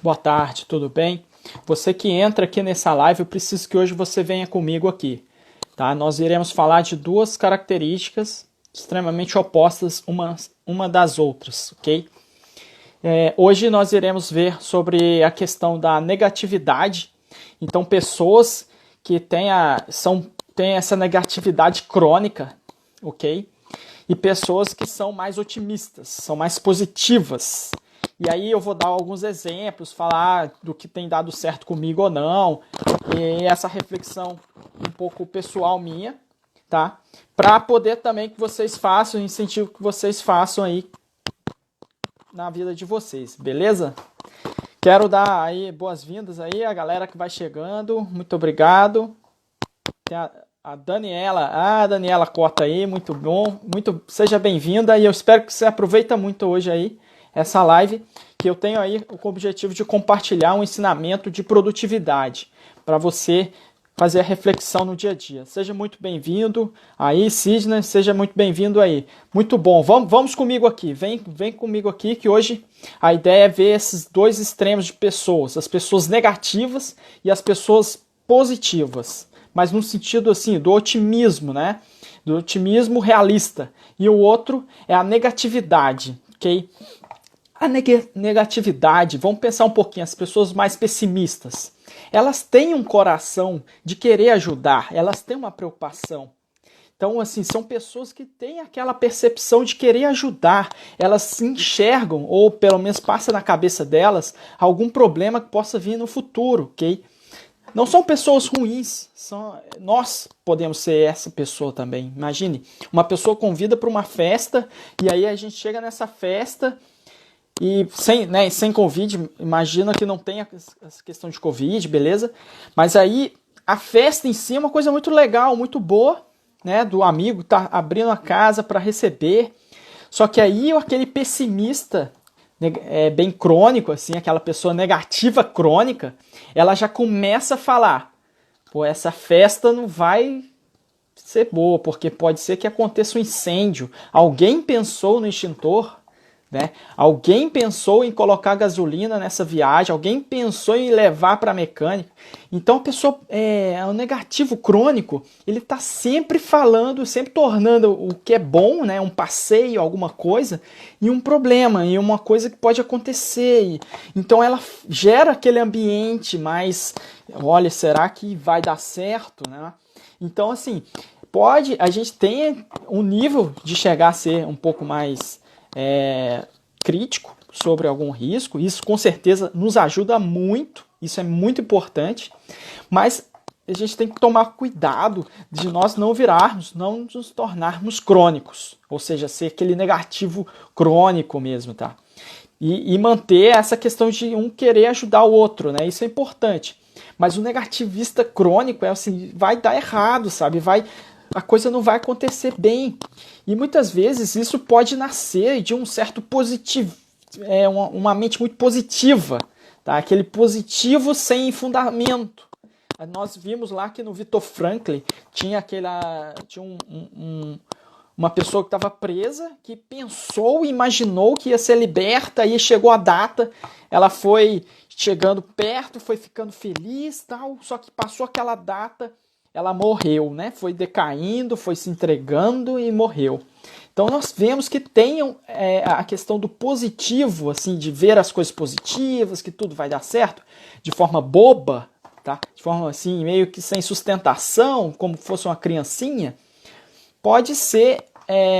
Boa tarde, tudo bem? Você que entra aqui nessa live, eu preciso que hoje você venha comigo aqui, tá? Nós iremos falar de duas características extremamente opostas uma das outras, ok? Hoje nós iremos ver sobre a questão da negatividade. Então, pessoas que têm essa negatividade crônica, ok? E pessoas que são mais otimistas, são mais positivas. E aí eu vou dar alguns exemplos, falar do que tem dado certo comigo ou não, e essa reflexão um pouco pessoal minha, tá? Para poder também que vocês façam, incentivo que vocês façam aí na vida de vocês, beleza? Quero dar aí boas-vindas aí a galera que vai chegando, muito obrigado. Tem a Daniela, Daniela Cota aí, muito bom, seja bem-vinda e eu espero que você aproveita muito hoje aí essa live, que eu tenho aí com o objetivo de compartilhar um ensinamento de produtividade para você fazer a reflexão no dia a dia. Seja muito bem-vindo aí, Sidney, seja muito bem-vindo aí. Muito bom, vamos comigo aqui, vem comigo aqui que hoje a ideia é ver esses dois extremos de pessoas, as pessoas negativas e as pessoas positivas. Mas no sentido assim, do otimismo, né? Do otimismo realista. E o outro é a negatividade, ok? A negatividade, vamos pensar um pouquinho, as pessoas mais pessimistas, elas têm um coração de querer ajudar, elas têm uma preocupação. Então, assim, são pessoas que têm aquela percepção de querer ajudar, elas se enxergam, ou pelo menos passa na cabeça delas, algum problema que possa vir no futuro, ok? Não são pessoas ruins, nós podemos ser essa pessoa também. Imagine, uma pessoa convida para uma festa e aí a gente chega nessa festa e sem Covid, imagina que não tem essa questão de Covid, beleza? Mas aí a festa em si é uma coisa muito legal, muito boa, né? Do amigo tá abrindo a casa para receber. Só que aí aquele pessimista bem crônico, assim, aquela pessoa negativa crônica, ela já começa a falar, pô, essa festa não vai ser boa, porque pode ser que aconteça um incêndio. Alguém pensou no extintor, né? Alguém pensou em colocar gasolina nessa viagem, alguém pensou em levar para a mecânica. Então a pessoa, o negativo crônico, ele está sempre falando, sempre tornando o que é bom, né, um passeio, alguma coisa, e um problema, e uma coisa que pode acontecer. Então ela gera aquele ambiente mais, olha, será que vai dar certo, né? Então assim, a gente tem um nível de chegar a ser um pouco mais crítico sobre algum risco, isso com certeza nos ajuda muito, isso é muito importante, mas a gente tem que tomar cuidado de nós não nos tornarmos crônicos, ou seja, ser aquele negativo crônico mesmo, tá? E manter essa questão de um querer ajudar o outro, né? Isso é importante. Mas o negativista crônico é assim, vai dar errado, sabe? A coisa não vai acontecer bem. E muitas vezes isso pode nascer de um certo positivo, uma mente muito positiva, tá? Aquele positivo sem fundamento. Nós vimos lá que no Viktor Frankl tinha uma pessoa que estava presa, que pensou e imaginou que ia ser liberta, aí chegou a data, ela foi chegando perto, foi ficando feliz, tal, só que passou aquela data, ela morreu, né? Foi decaindo, foi se entregando e morreu. Então nós vemos que tem a questão do positivo, assim, de ver as coisas positivas, que tudo vai dar certo, de forma boba, tá? De forma assim, meio que sem sustentação, como fosse uma criancinha, pode ser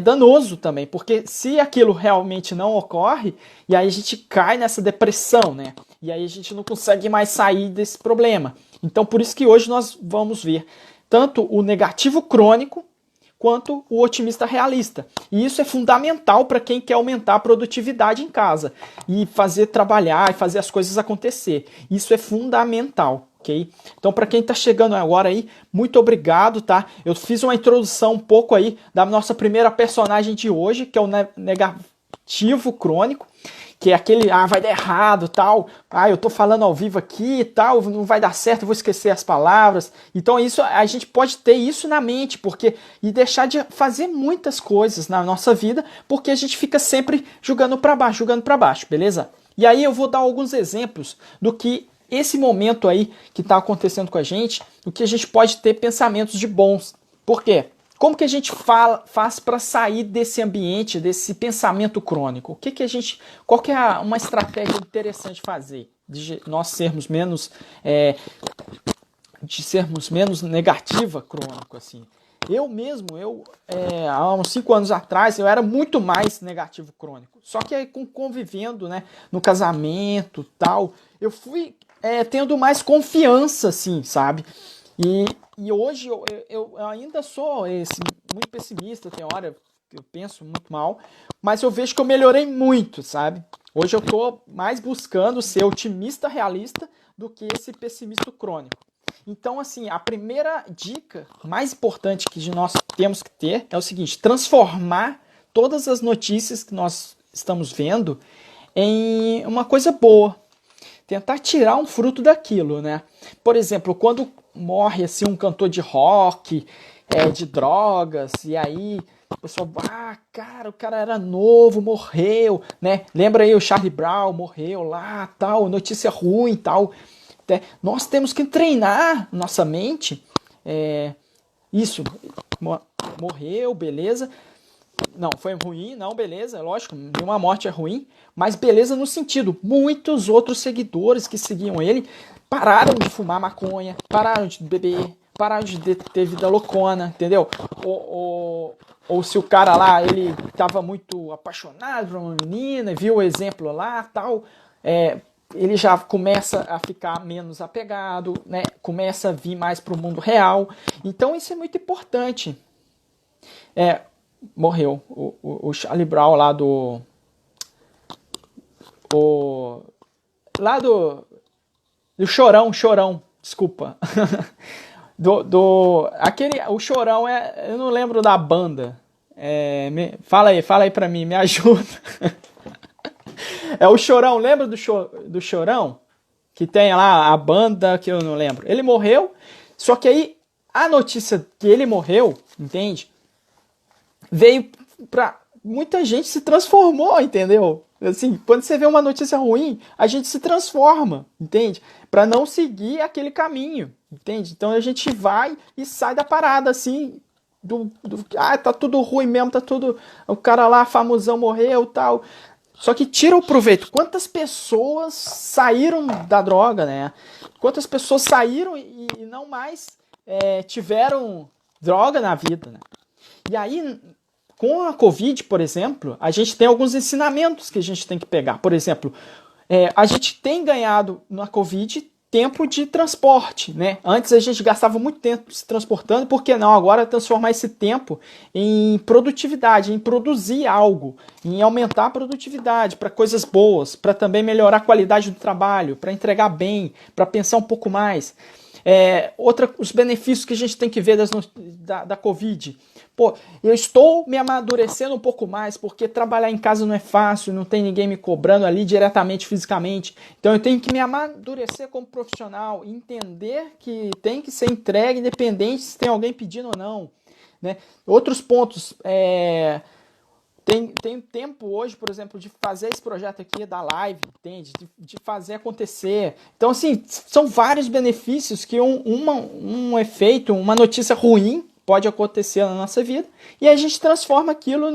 danoso também, porque se aquilo realmente não ocorre, e aí a gente cai nessa depressão, né? E aí a gente não consegue mais sair desse problema. Então por isso que hoje nós vamos ver tanto o negativo crônico quanto o otimista realista. E isso é fundamental para quem quer aumentar a produtividade em casa e trabalhar e fazer as coisas acontecer. Isso é fundamental. Ok? Então, para quem está chegando agora aí, muito obrigado, tá? Eu fiz uma introdução um pouco aí da nossa primeira personagem de hoje, que é o negativo crônico, que é aquele, vai dar errado, tal, eu tô falando ao vivo aqui, tal, não vai dar certo, eu vou esquecer as palavras. Então isso, a gente pode ter isso na mente, e deixar de fazer muitas coisas na nossa vida, porque a gente fica sempre jogando para baixo, beleza? E aí eu vou dar alguns exemplos do que esse momento aí que está acontecendo com a gente, o que a gente pode ter pensamentos de bons. Por quê? Como que a gente faz para sair desse ambiente, desse pensamento crônico? Qual que é uma estratégia interessante de fazer? De nós sermos menos, negativa crônico, assim. Há uns 5 anos atrás, eu era muito mais negativo crônico. Só que aí, convivendo, né, no casamento tal, eu fui tendo mais confiança, assim, sabe? E hoje eu ainda sou muito pessimista, tem hora que eu penso muito mal, mas eu vejo que eu melhorei muito, sabe? Hoje eu tô mais buscando ser otimista realista do que esse pessimista crônico. Então, assim, a primeira dica mais importante que nós temos que ter é o seguinte: transformar todas as notícias que nós estamos vendo em uma coisa boa. Tentar tirar um fruto daquilo, né? Por exemplo, quando morre assim um cantor de rock, de drogas, e aí o pessoal, cara, o cara era novo, morreu, né? Lembra aí o Charlie Brown, morreu lá, tal, notícia ruim, tal. Nós temos que treinar nossa mente. Isso, morreu, beleza. Não, foi ruim, não, beleza, lógico, nenhuma morte é ruim, mas beleza no sentido, muitos outros seguidores que seguiam ele pararam de fumar maconha, pararam de beber, pararam de ter vida loucona, entendeu? Ou se o cara lá, ele estava muito apaixonado por uma menina, viu o exemplo lá, tal, ele já começa a ficar menos apegado, né? Começa a vir mais para o mundo real, então isso é muito importante. Morreu o Charlie Brown lá do Chorão, desculpa. O Chorão eu não lembro da banda. Fala aí pra mim, me ajuda. É o Chorão, lembra do Chorão? Que tem lá a banda que eu não lembro. Ele morreu, só que aí a notícia que ele morreu, entende? Veio pra muita gente, se transformou, entendeu? Assim, quando você vê uma notícia ruim, a gente se transforma, entende? Para não seguir aquele caminho, entende? Então a gente vai e sai da parada, assim, tá tudo ruim mesmo, tá tudo, o cara lá famosão morreu, tal. Só que tira o proveito. Quantas pessoas saíram da droga, né? Quantas pessoas saíram e não mais tiveram droga na vida, né? E aí, com a Covid, por exemplo, a gente tem alguns ensinamentos que a gente tem que pegar. Por exemplo, a gente tem ganhado na Covid tempo de transporte, né? Antes a gente gastava muito tempo se transportando, por que não agora transformar esse tempo em produtividade, em produzir algo, em aumentar a produtividade para coisas boas, para também melhorar a qualidade do trabalho, para entregar bem, para pensar um pouco mais. Os benefícios que a gente tem que ver da Covid. Pô, eu estou me amadurecendo um pouco mais, porque trabalhar em casa não é fácil, não tem ninguém me cobrando ali diretamente, fisicamente. Então eu tenho que me amadurecer como profissional, entender que tem que ser entregue, independente se tem alguém pedindo ou não, né? Outros pontos, tem tempo hoje, por exemplo, de fazer esse projeto aqui da live, entende? De fazer acontecer. Então, assim, são vários benefícios que um efeito, uma notícia ruim pode acontecer na nossa vida e a gente transforma aquilo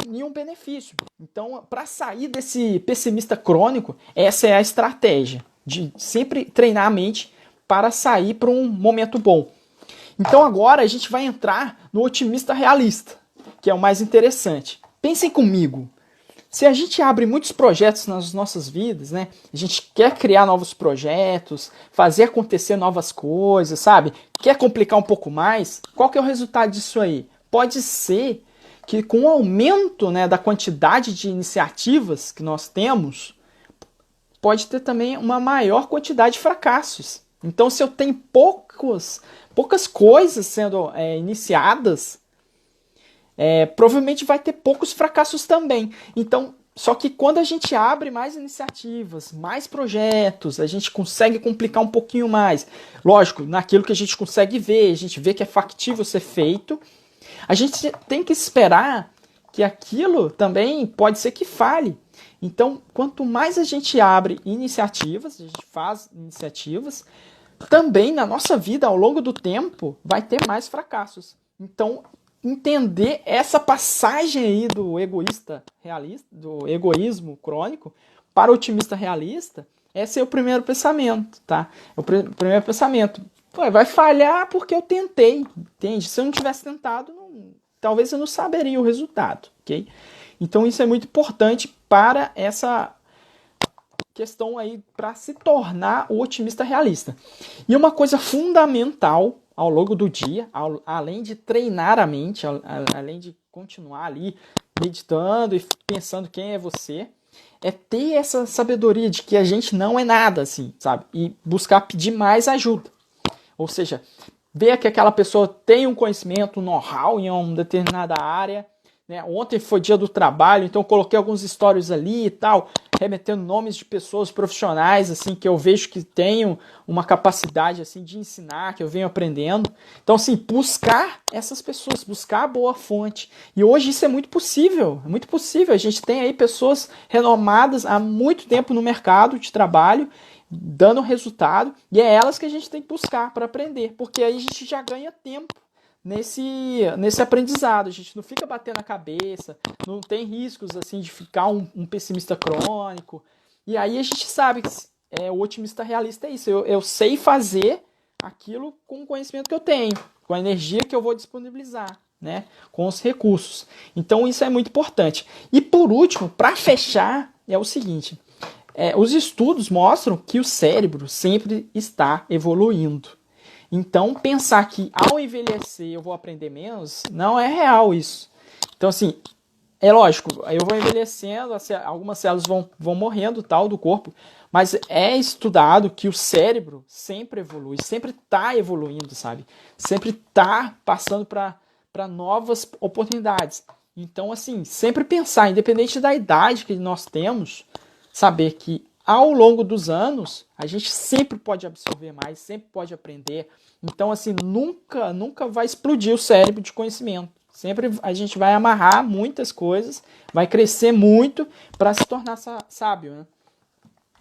em um benefício. Então, para sair desse pessimista crônico, essa é a estratégia, de sempre treinar a mente para sair para um momento bom. Então, agora a gente vai entrar no otimista realista, que é o mais interessante. Pensem comigo. Se a gente abre muitos projetos nas nossas vidas, né? A gente quer criar novos projetos, fazer acontecer novas coisas, sabe? Quer complicar um pouco mais? Qual que é o resultado disso aí? Pode ser que com o aumento, né, da quantidade de iniciativas que nós temos, pode ter também uma maior quantidade de fracassos. Então, se eu tenho poucas coisas sendo iniciadas, provavelmente vai ter poucos fracassos também. Então, só que quando a gente abre mais iniciativas, mais projetos, a gente consegue complicar um pouquinho mais. Lógico, naquilo que a gente consegue ver, a gente vê que é factível ser feito. A gente tem que esperar que aquilo também pode ser que falhe. Então, quanto mais a gente abre iniciativas, a gente faz iniciativas, também na nossa vida, ao longo do tempo, vai ter mais fracassos. Então, entender essa passagem aí do egoísta realista, do egoísmo crônico para o otimista realista, esse é o primeiro pensamento, tá? É o primeiro pensamento. Pô, vai falhar porque eu tentei, entende? Se eu não tivesse tentado, talvez eu não saberia o resultado, ok? Então isso é muito importante para essa questão aí, para se tornar o otimista realista. E uma coisa fundamental ao longo do dia, além de treinar a mente, além de continuar ali meditando e pensando quem é você, é ter essa sabedoria de que a gente não é nada, assim, sabe? E buscar pedir mais ajuda. Ou seja, ver que aquela pessoa tem um conhecimento, um know-how em uma determinada área. Né? Ontem foi dia do trabalho, então eu coloquei alguns stories ali e tal, remetendo nomes de pessoas profissionais assim que eu vejo que tenham uma capacidade assim de ensinar, que eu venho aprendendo. Então, assim, buscar essas pessoas, buscar a boa fonte. E hoje isso é muito possível, é muito possível. A gente tem aí pessoas renomadas há muito tempo no mercado de trabalho, dando resultado, e é elas que a gente tem que buscar para aprender, porque aí a gente já ganha tempo nesse aprendizado. A gente não fica batendo a cabeça, não tem riscos assim de ficar um pessimista crônico. E aí a gente sabe que o otimista realista é isso. Eu sei fazer aquilo com o conhecimento que eu tenho, com a energia que eu vou disponibilizar, né? Com os recursos. Então isso é muito importante. E por último, para fechar, é o seguinte. Os estudos mostram que o cérebro sempre está evoluindo. Então, pensar que ao envelhecer eu vou aprender menos, não é real isso. Então, assim, é lógico, eu vou envelhecendo, algumas células vão morrendo tal do corpo, mas é estudado que o cérebro sempre evolui, sempre está evoluindo, sabe? Sempre está passando para novas oportunidades. Então, assim, sempre pensar, independente da idade que nós temos, saber que ao longo dos anos a gente sempre pode absorver mais, sempre pode aprender. Então, assim, nunca vai explodir o cérebro de conhecimento. Sempre a gente vai amarrar muitas coisas, vai crescer muito para se tornar sábio, né?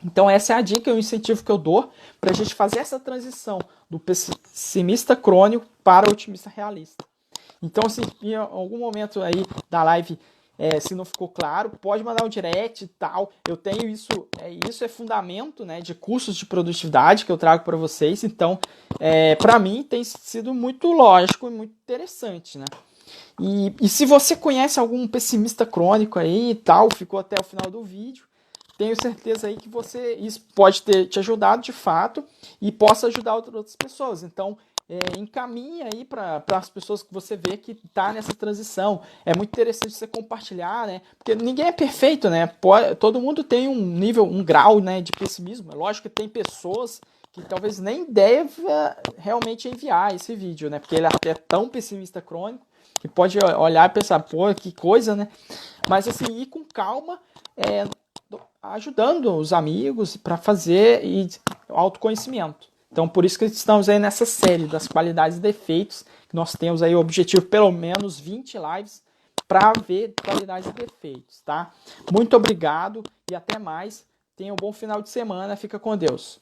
Então essa é a dica, o incentivo que eu dou para a gente fazer essa transição do pessimista crônico para o otimista realista. Então, se em algum momento aí da live, se não ficou claro, pode mandar um direct e tal. Eu tenho isso, isso é fundamento, né, de cursos de produtividade que eu trago para vocês. Então, para mim tem sido muito lógico e muito interessante, né? E se você conhece algum pessimista crônico aí e tal, ficou até o final do vídeo, tenho certeza aí que isso pode ter te ajudado de fato e possa ajudar outras pessoas. Então, encaminhe aí para as pessoas que você vê que está nessa transição. É muito interessante você compartilhar, né? Porque ninguém é perfeito, né? Todo mundo tem um nível, um grau, né, de pessimismo. É lógico que tem pessoas que talvez nem deva realmente enviar esse vídeo, né? Porque ele até é tão pessimista crônico que pode olhar e pensar, pô, que coisa, né? Mas assim, ir com calma, ajudando os amigos para fazer autoconhecimento. Então, por isso que estamos aí nessa série das qualidades e defeitos, que nós temos aí o objetivo, pelo menos 20 lives, para ver qualidades e defeitos, tá? Muito obrigado e até mais. Tenha um bom final de semana. Fica com Deus.